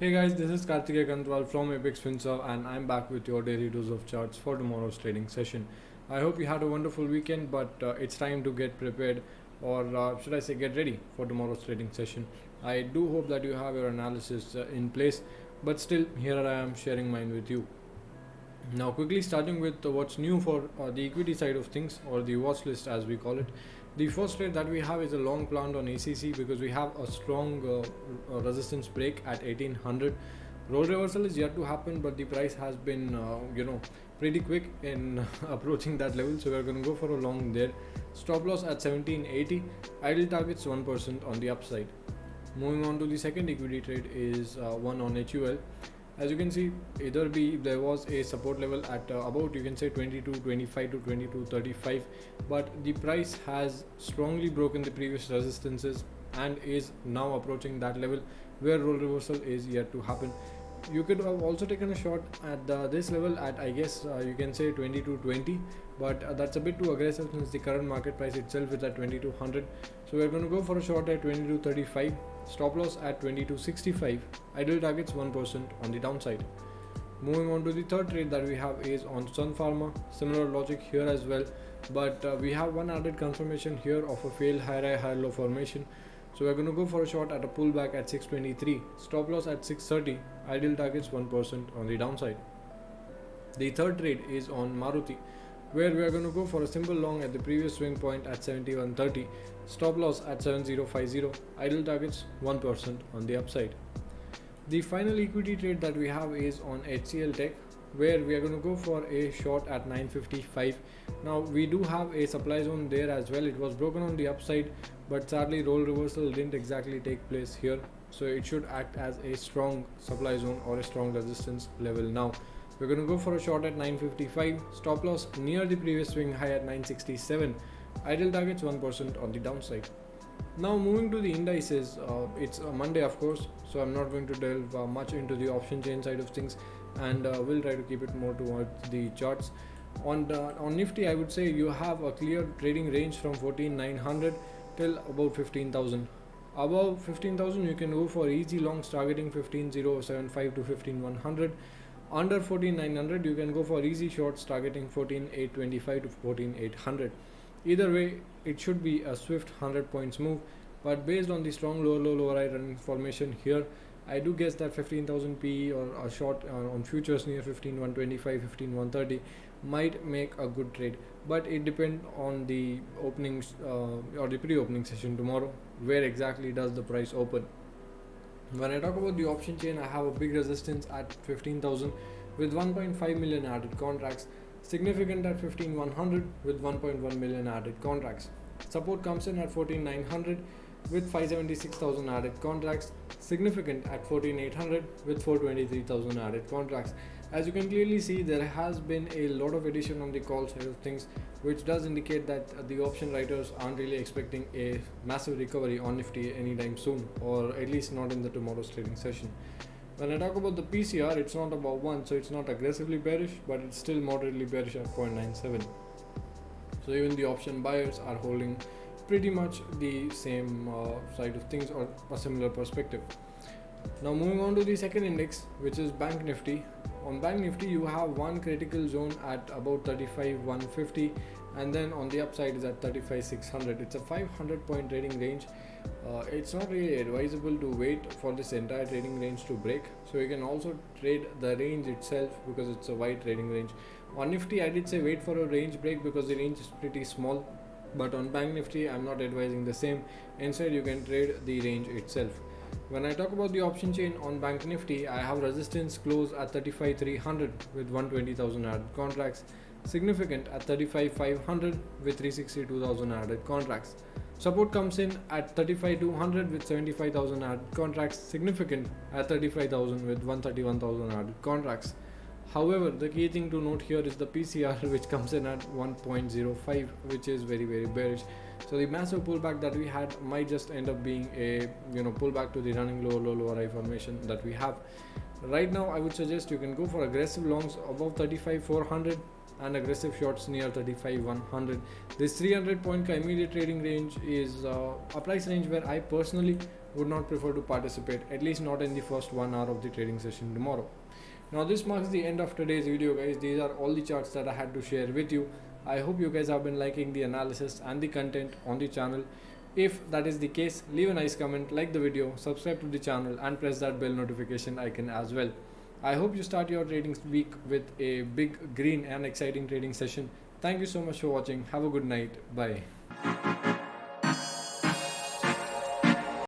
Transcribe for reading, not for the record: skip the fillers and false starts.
Hey guys, this is Karthikeya Kantwal from Apex Finserv and I'm back with your daily dose of charts for tomorrow's trading session. I hope you had a wonderful weekend, but it's time to get prepared, or should I say get ready for tomorrow's trading session. I do hope that you have your analysis in place, but still here I am sharing mine with you. Now quickly starting with what's new for the equity side of things, or the watch list as we call it. The first trade that we have is a long plant on ACC because we have a strong resistance break at 1800. Roll reversal is yet to happen, but the price has been pretty quick in approaching that level, so we're going to go for a long there. Stop loss at 1780. Ideal targets 1% on the upside. Moving on to the second equity trade is one on HUL. As you can see, either be there was a support level at about, you can say, 22.25 to 22.35, but the price has strongly broken the previous resistances and is now approaching that level where roll reversal is yet to happen. You could have also taken a shot at this level at, I guess, you can say 22.20, but that's a bit too aggressive since the current market price itself is at 2200. So we're going to go for a shot at 22.35. Stop loss at 22.65. Ideal targets 1% on the downside. Moving on to the third trade that we have is on Sun Pharma. Similar logic here as well, but we have one added confirmation here of a failed high low formation. So we're going to go for a shot at a pullback at 623. Stop loss at 630. Ideal targets 1% on the downside. The third trade is on Maruti, where we are going to go for a simple long at the previous swing point at 7130. Stop loss at 7050. Ideal targets 1% on the upside. The final equity trade that we have is on HCL Tech, where we are going to go for a short at 955. Now we do have a supply zone there as well. It was broken on the upside, but sadly roll reversal didn't exactly take place here, so it should act as a strong supply zone or a strong resistance level. Now we're going to go for a short at 955. Stop loss near the previous swing high at 967. Ideal targets 1% on the downside. Now moving to the indices, it's a Monday of course, so I'm not going to delve much into the option chain side of things, and we'll try to keep it more towards the charts. On Nifty, I would say you have a clear trading range from 14,900 till about 15,000. Above 15,000 you can go for easy longs targeting 15,075 to 15,100. Under 14,900 you can go for easy shorts targeting 14,825 to 14,800. Either way, it should be a swift 100 points move, but based on the strong lower high running formation here, I do guess that 15,000 PE or a short on futures near 15,125, 15,130 might make a good trade, but it depends on the openings or the pre-opening session tomorrow. Where exactly does the price open? When I talk about the option chain, I have a big resistance at 15,000 with 1.5 million added contracts, significant at 15,100 with 1.1 million added contracts. Support comes in at 14,900 with 576,000 added contracts, significant at 14,800 with 423,000 added contracts. As you can clearly see, there has been a lot of addition on the call side of things, which does indicate that the option writers aren't really expecting a massive recovery on Nifty anytime soon, or at least not in the tomorrow's trading session. When I talk about the PCR, it's not above 1, so it's not aggressively bearish, but it's still moderately bearish at 0.97. So even the option buyers are holding pretty much the same side of things or a similar perspective. Now moving on to the second index, which is Bank Nifty. On Bank Nifty you have one critical zone at about 35,150, and then on the upside is at 35,600. It's a 500 point trading range. It's not really advisable to wait for this entire trading range to break, so you can also trade the range itself because it's a wide trading range. On Nifty I did say wait for a range break because the range is pretty small, but on Bank Nifty I'm not advising the same. Instead you can trade the range itself. When I talk about the option chain on Bank Nifty, I have resistance close at 35,300 with 120,000 added contracts, significant at 35,500 with 362,000 added contracts. Support comes in at 35,200 with 75,000 added contracts, significant at 35,000 with 131,000 added contracts. However, the key thing to note here is the PCR, which comes in at 1.05, which is very bearish. So the massive pullback that we had might just end up being a pullback to the running lower high formation that we have. Right now I would suggest you can go for aggressive longs above 35,400 and aggressive shorts near 35,100. This 300 point immediate trading range is a price range where I personally would not prefer to participate, at least not in the first 1 hour of the trading session tomorrow. Now this marks the end of today's video, guys. These are all the charts that I had to share with you. I hope you guys have been liking the analysis and the content on the channel. If that is the case, leave a nice comment, like the video, subscribe to the channel and press that bell notification icon as well. I hope you start your trading week with a big green and exciting trading session. Thank you so much for watching. Have a good night. Bye.